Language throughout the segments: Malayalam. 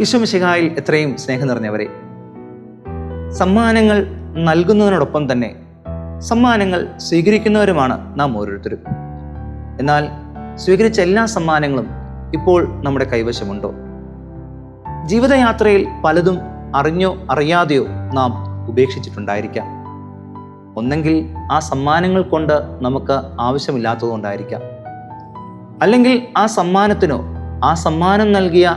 ഈശോ മിശിഹായിൽ എത്രയും സ്നേഹം നിറഞ്ഞവരെ, സമ്മാനങ്ങൾ നൽകുന്നതിനോടൊപ്പം തന്നെ സമ്മാനങ്ങൾ സ്വീകരിക്കുന്നവരുമാണ് നാം ഓരോരുത്തരും. എന്നാൽ സ്വീകരിച്ച എല്ലാ സമ്മാനങ്ങളും ഇപ്പോൾ നമ്മുടെ കൈവശമുണ്ടോ? ജീവിതയാത്രയിൽ പലതും അറിഞ്ഞോ അറിയാതെയോ നാം ഉപേക്ഷിച്ചിട്ടുണ്ടായിരിക്കാം. ഒന്നെങ്കിൽ ആ സമ്മാനങ്ങൾ കൊണ്ട് നമുക്ക് ആവശ്യമില്ലാത്തതുകൊണ്ടായിരിക്കാം, അല്ലെങ്കിൽ ആ സമ്മാനത്തിനോ ആ സമ്മാനം നൽകിയ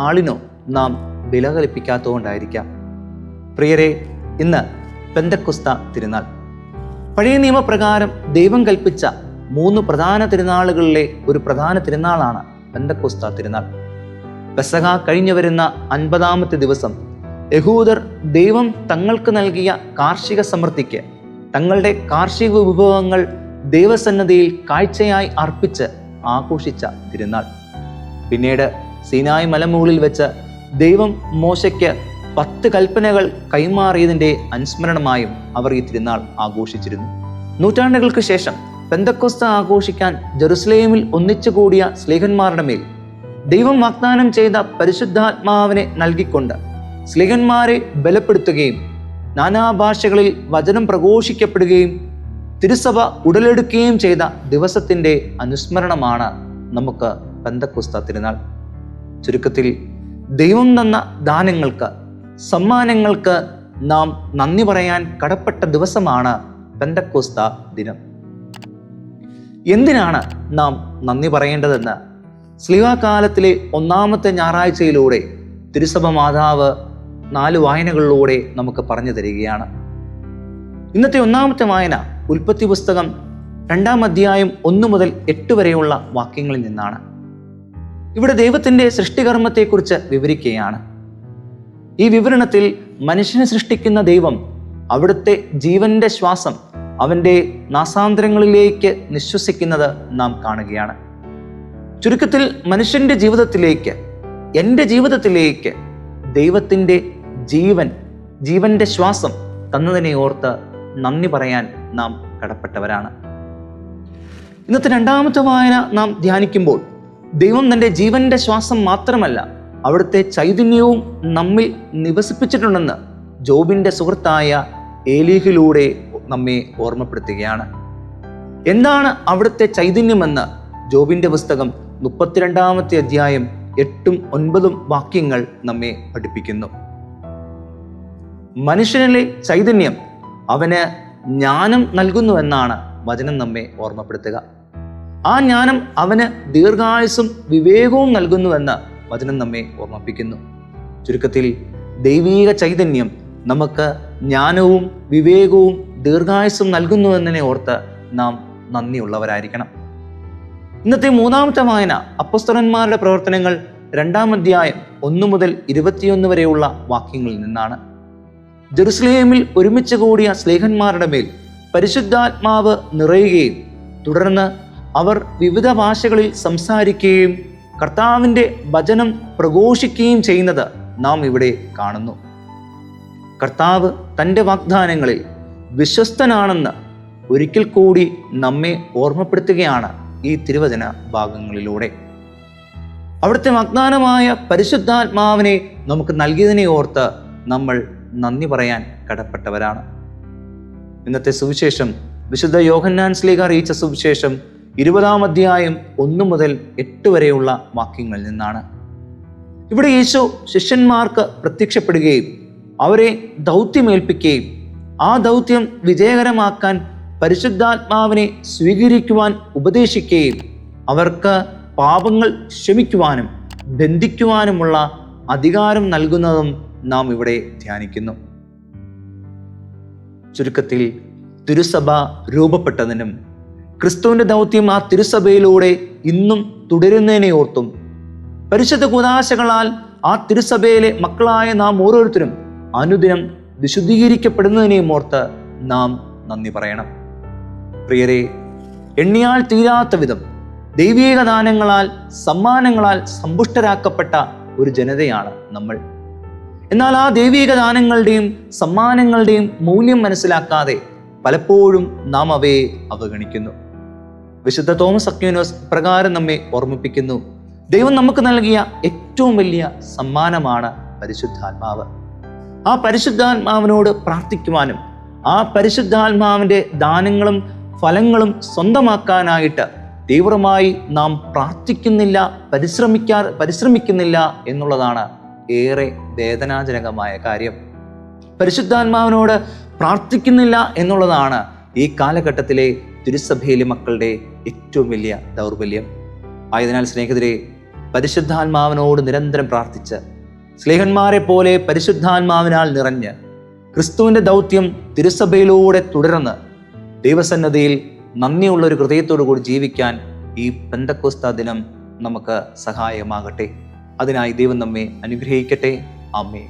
ആളിനോ നാം വില കൽപ്പിക്കാത്തതുകൊണ്ടായിരിക്കാം. പ്രിയരെ, ഇന്ന് പെന്തക്കോസ്ത തിരുനാൾ. പഴയ നിയമപ്രകാരം ദൈവം കൽപ്പിച്ച 3 പ്രധാന തിരുനാളുകളിലെ ഒരു പ്രധാന തിരുനാളാണ് പെന്തക്കോസ്ത തിരുനാൾ. പെസഹ കഴിഞ്ഞു വരുന്ന 50-ാമത്തെ ദിവസം യഹൂദർ ദൈവം തങ്ങൾക്ക് നൽകിയ കാർഷിക സമൃദ്ധിക്ക് തങ്ങളുടെ കാർഷിക വിഭവങ്ങൾ ദൈവസന്നിധിയിൽ കാഴ്ചയായി അർപ്പിച്ച് ആഘോഷിച്ച തിരുനാൾ. പിന്നീട് സീനായ് മലമുകളിൽ വെച്ച് ദൈവം മോശയ്ക്ക് 10 കൽപ്പനകൾ കൈമാറിയതിൻ്റെ അനുസ്മരണമായും അവർ ഈ തിരുനാൾ ആഘോഷിച്ചിരുന്നു. നൂറ്റാണ്ടുകൾക്ക് ശേഷം പെന്തക്കോസ്ത ആഘോഷിക്കാൻ ജെറുസലേമിൽ ഒന്നിച്ചുകൂടിയ സ്ലീഹന്മാരുടെ മേൽ ദൈവം വാഗ്ദാനം ചെയ്ത പരിശുദ്ധാത്മാവിനെ നൽകിക്കൊണ്ട് സ്ലീഹന്മാരെ ബലപ്പെടുത്തുകയും നാനാഭാഷകളിൽ വചനം പ്രഘോഷിക്കപ്പെടുകയും തിരുസഭ ഉടലെടുക്കുകയും ചെയ്ത ദിവസത്തിൻ്റെ അനുസ്മരണമാണ് നമുക്ക് പെന്തക്കോസ്ത തിരുനാൾ. ചുരുക്കത്തിൽ, ദൈവം തന്ന ദാനങ്ങൾക്ക്, സമ്മാനങ്ങൾക്ക് നാം നന്ദി പറയാൻ കടപ്പെട്ട ദിവസമാണ് പെന്തക്കോസ്ത ദിനം. എന്തിനാണ് നാം നന്ദി പറയേണ്ടതെന്ന് സ്ലീഹാകാലത്തിലെ 1-ാമത്തെ ഞായറാഴ്ചയിലൂടെ തിരുസഭ മാതാവ് 4 വായനകളിലൂടെ നമുക്ക് പറഞ്ഞു തരികയാണ്. ഇന്നത്തെ 1-ാമത്തെ വായന ഉൽപ്പത്തി പുസ്തകം 2-ാം അധ്യായം 1 മുതൽ 8 വരെയുള്ള വാക്യങ്ങളിൽ നിന്നാണ്. ഇവിടെ ദൈവത്തിൻ്റെ സൃഷ്ടികർമ്മത്തെക്കുറിച്ച് വിവരിക്കുകയാണ്. ഈ വിവരണത്തിൽ മനുഷ്യനെ സൃഷ്ടിക്കുന്ന ദൈവം അവിടുത്തെ ജീവന്റെ ശ്വാസം അവൻ്റെ നാസാന്തരങ്ങളിലേക്ക് നിശ്വസിക്കുന്നത് നാം കാണുകയാണ്. ചുരുക്കത്തിൽ, മനുഷ്യന്റെ ജീവിതത്തിലേക്ക്, എൻ്റെ ജീവിതത്തിലേക്ക് ദൈവത്തിൻ്റെ ജീവന്റെ ശ്വാസം തന്നതിനെ ഓർത്ത് നന്ദി പറയാൻ നാം കടപ്പെട്ടവരാണ്. ഇന്നത്തെ 2-ാമത്തെ വായന നാം ധ്യാനിക്കുമ്പോൾ ദൈവം തൻ്റെ ജീവന്റെ ശ്വാസം മാത്രമല്ല, അവിടുത്തെ ചൈതന്യവും നമ്മിൽ നിവസിപ്പിച്ചിട്ടുണ്ടെന്ന് ജോബിൻ്റെ സുഹൃത്തായ ഏലീഹിലൂടെ നമ്മെ ഓർമ്മപ്പെടുത്തുകയാണ്. എന്താണ് അവിടുത്തെ ചൈതന്യമെന്ന് ജോബിൻ്റെ പുസ്തകം 32-ാമത്തെ അധ്യായം 8ഉം 9ഉം വാക്യങ്ങൾ നമ്മെ പഠിപ്പിക്കുന്നു. മനുഷ്യനിലെ ചൈതന്യം അവന് ജ്ഞാനം നൽകുന്നുവെന്നാണ് വചനം നമ്മെ ഓർമ്മപ്പെടുത്തുക. ആ ജ്ഞാനം അവന് ദീർഘായുസ്സും വിവേകവും നൽകുന്നുവെന്ന് വചനം നമ്മെ ഓർമ്മിപ്പിക്കുന്നു. ചുരുക്കത്തിൽ, ദൈവീക ചൈതന്യം നമുക്ക് ജ്ഞാനവും വിവേകവും ദീർഘായുസ്സും നൽകുന്നുവെന്നതിനെ ഓർത്ത് നാം നന്ദിയുള്ളവരായിരിക്കണം. ഇന്നത്തെ 3-ാമത്തെ വായന അപ്പോസ്തലന്മാരുടെ പ്രവർത്തനങ്ങൾ 2-ാം അധ്യായം 1 മുതൽ 21 വരെയുള്ള വാക്യങ്ങളിൽ നിന്നാണ്. ജെറുസലേമിൽ ഒരുമിച്ച് കൂടിയ സ്ലീഹന്മാരുടെ മേൽ പരിശുദ്ധാത്മാവ് നിറയുകയും തുടർന്ന് അവർ വിവിധ ഭാഷകളിൽ സംസാരിക്കുകയും കർത്താവിൻ്റെ വചനം പ്രഘോഷിക്കുകയും ചെയ്യുന്നത് നാം ഇവിടെ കാണുന്നു. കർത്താവ് തൻ്റെ വാഗ്ദാനങ്ങളിൽ വിശ്വസ്തനാണെന്ന് ഒരിക്കൽ കൂടി നമ്മെ ഓർമ്മപ്പെടുത്തുകയാണ് ഈ തിരുവചന ഭാഗങ്ങളിലൂടെ. അവിടുത്തെ വാഗ്ദാനമായ പരിശുദ്ധാത്മാവിനെ നമുക്ക് നൽകിയതിനെ ഓർത്ത് നമ്മൾ നന്ദി പറയാൻ കടപ്പെട്ടവരാണ്. ഇന്നത്തെ സുവിശേഷം വിശുദ്ധ യോഹന്നാൻ ശ്ലീഹ അറിയിച്ച സുവിശേഷം 20-ാം അധ്യായം 1 മുതൽ 8 വരെയുള്ള വാക്യങ്ങളിൽ നിന്നാണ്. ഇവിടെ യേശു ശിഷ്യന്മാർക്ക് പ്രത്യക്ഷപ്പെടുകയും അവരെ ദൗത്യമേൽപ്പിക്കുകയും ആ ദൗത്യം വിജയകരമാക്കാൻ പരിശുദ്ധാത്മാവിനെ സ്വീകരിക്കുവാൻ ഉപദേശിക്കുകയും അവർക്ക് പാപങ്ങൾ ക്ഷമിക്കുവാനും ബന്ധിക്കുവാനുമുള്ള അധികാരം നൽകുന്നതും നാം ഇവിടെ ധ്യാനിക്കുന്നു. ചുരുക്കത്തിൽ, തിരുസഭ രൂപപ്പെട്ടതിനും ക്രിസ്തുവിൻ്റെ ദൗത്യം ആ തിരുസഭയിലൂടെ ഇന്നും തുടരുന്നതിനെ ഓർത്തും പരിശുദ്ധ കൂദാശകളാൽ ആ തിരുസഭയിലെ മക്കളായ നാം ഓരോരുത്തരും അനുദിനം വിശുദ്ധീകരിക്കപ്പെടുന്നതിനെയും ഓർത്ത് നാം നന്ദി പറയണം. പ്രിയരെ, എണ്ണിയാൽ തീരാത്ത വിധം ദൈവീക ദാനങ്ങളാൽ, സമ്മാനങ്ങളാൽ സമ്പുഷ്ടരാക്കപ്പെട്ട ഒരു ജനതയാണ് നമ്മൾ. എന്നാൽ ആ ദൈവീക ദാനങ്ങളുടെയും സമ്മാനങ്ങളുടെയും മൂല്യം മനസ്സിലാക്കാതെ പലപ്പോഴും നാം അവയെ അവഗണിക്കുന്നു. വിശുദ്ധ തോമസ് അക്വീനോസ് പ്രകാരം നമ്മെ ഓർമ്മിപ്പിക്കുന്നു: ദൈവം നമുക്ക് നൽകിയ ഏറ്റവും വലിയ സമ്മാനമാണ് പരിശുദ്ധാത്മാവ്. ആ പരിശുദ്ധാത്മാവിനോട് പ്രാർത്ഥിക്കുവാനും ആ പരിശുദ്ധാത്മാവിൻ്റെ ദാനങ്ങളും ഫലങ്ങളും സ്വന്തമാക്കാനായിട്ട് തീവ്രമായി നാം പ്രാർത്ഥിക്കുന്നില്ല, പരിശ്രമിക്കുന്നില്ല എന്നുള്ളതാണ് ഏറെ വേദനാജനകമായ കാര്യം. പരിശുദ്ധാത്മാവിനോട് പ്രാർത്ഥിക്കുന്നില്ല എന്നുള്ളതാണ് ഈ കാലഘട്ടത്തിലെ തിരുസഭയിലെ മക്കളുടെ ഏറ്റവും വലിയ ദൗർബല്യം. ആയതിനാൽ സ്നേഹിതരെ, പരിശുദ്ധാത്മാവിനോട് നിരന്തരം പ്രാർത്ഥിച്ച് സ്ലേഹന്മാരെ പോലെ പരിശുദ്ധാത്മാവിനാൽ നിറഞ്ഞ് ക്രിസ്തുവിൻ്റെ ദൗത്യം തിരുസഭയിലൂടെ തുടർന്ന് ദൈവസന്നദ്ധിയിൽ നന്ദിയുള്ള ഒരു ഹൃദയത്തോടു കൂടി ജീവിക്കാൻ ഈ പെന്തക്കോസ്താ ദിനം നമുക്ക് സഹായമാകട്ടെ. അതിനായി ദൈവം നമ്മെ അനുഗ്രഹിക്കട്ടെ. ആമേൻ.